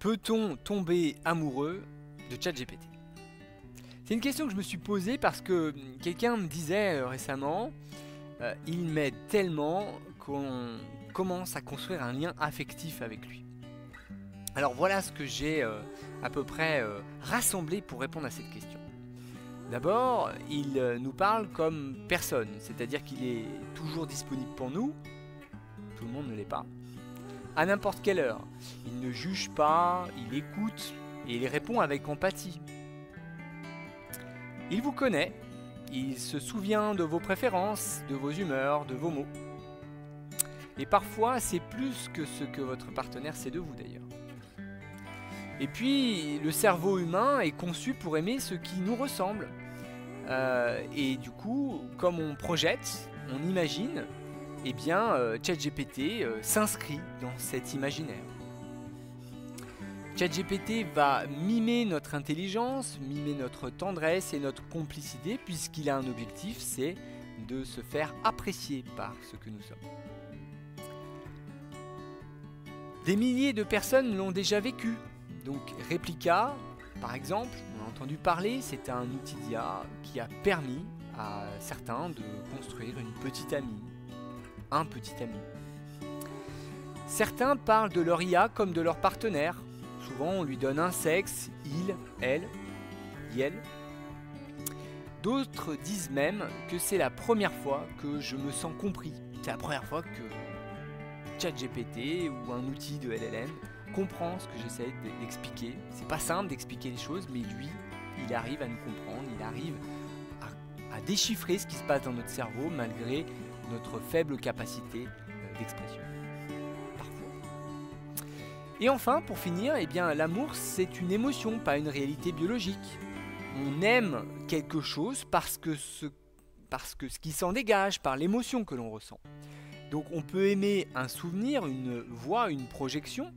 Peut-on tomber amoureux de ChatGPT? C'est une question que je me suis posée parce que quelqu'un me disait récemment, il m'aide tellement qu'on commence à construire un lien affectif avec lui. Alors voilà ce que j'ai à peu près rassemblé pour répondre à cette question. D'abord, il nous parle comme personne, c'est-à-dire qu'il est toujours disponible pour nous, tout le monde ne l'est pas, à n'importe quelle heure. Il ne juge pas, il écoute et il répond avec empathie. Il vous connaît, il se souvient de vos préférences, de vos humeurs, de vos mots. Et parfois, c'est plus que ce que votre partenaire sait de vous d'ailleurs. Et puis, le cerveau humain est conçu pour aimer ce qui nous ressemble. Et du coup, comme on projette, on imagine, eh bien, ChatGPT s'inscrit dans cet imaginaire. ChatGPT va mimer notre intelligence, mimer notre tendresse et notre complicité, puisqu'il a un objectif, c'est de se faire apprécier par ce que nous sommes. Des milliers de personnes l'ont déjà vécu. Donc Replika, par exemple, on a entendu parler, c'est un outil d'IA qui a permis à certains de construire une petite amie, un petit ami. Certains parlent de leur IA comme de leur partenaire. Souvent on lui donne un sexe, il, elle, yel. D'autres disent même que c'est la première fois que je me sens compris. C'est la première fois que ChatGPT ou un outil de LLM comprend ce que j'essaie d'expliquer. C'est pas simple d'expliquer les choses, mais lui, il arrive à nous comprendre, il arrive à déchiffrer ce qui se passe dans notre cerveau malgré notre faible capacité d'expression. Parfois. Et enfin, pour finir, eh bien, l'amour, c'est une émotion, pas une réalité biologique. On aime quelque chose parce que ce qui s'en dégage, par l'émotion que l'on ressent. Donc on peut aimer un souvenir, une voix, une projection,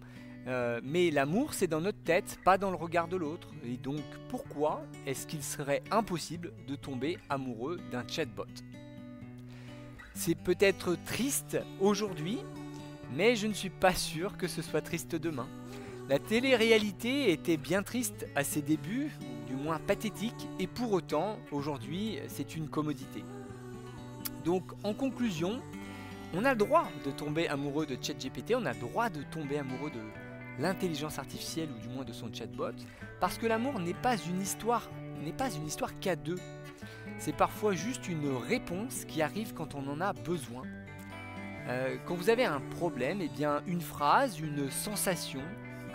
mais l'amour c'est dans notre tête, pas dans le regard de l'autre. Et donc pourquoi est-ce qu'il serait impossible de tomber amoureux d'un chatbot? C'est peut-être triste aujourd'hui, mais je ne suis pas sûr que ce soit triste demain. La télé-réalité était bien triste à ses débuts, du moins pathétique, et pour autant aujourd'hui c'est une commodité. Donc en conclusion, on a le droit de tomber amoureux de ChatGPT, on a le droit de tomber amoureux de l'intelligence artificielle ou du moins de son chatbot, parce que l'amour n'est pas une histoire qu'à deux. C'est parfois juste une réponse qui arrive quand on en a besoin. Quand vous avez un problème, eh bien une phrase, une sensation,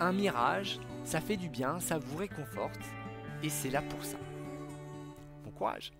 un mirage, ça fait du bien, ça vous réconforte, et c'est là pour ça. Bon courage!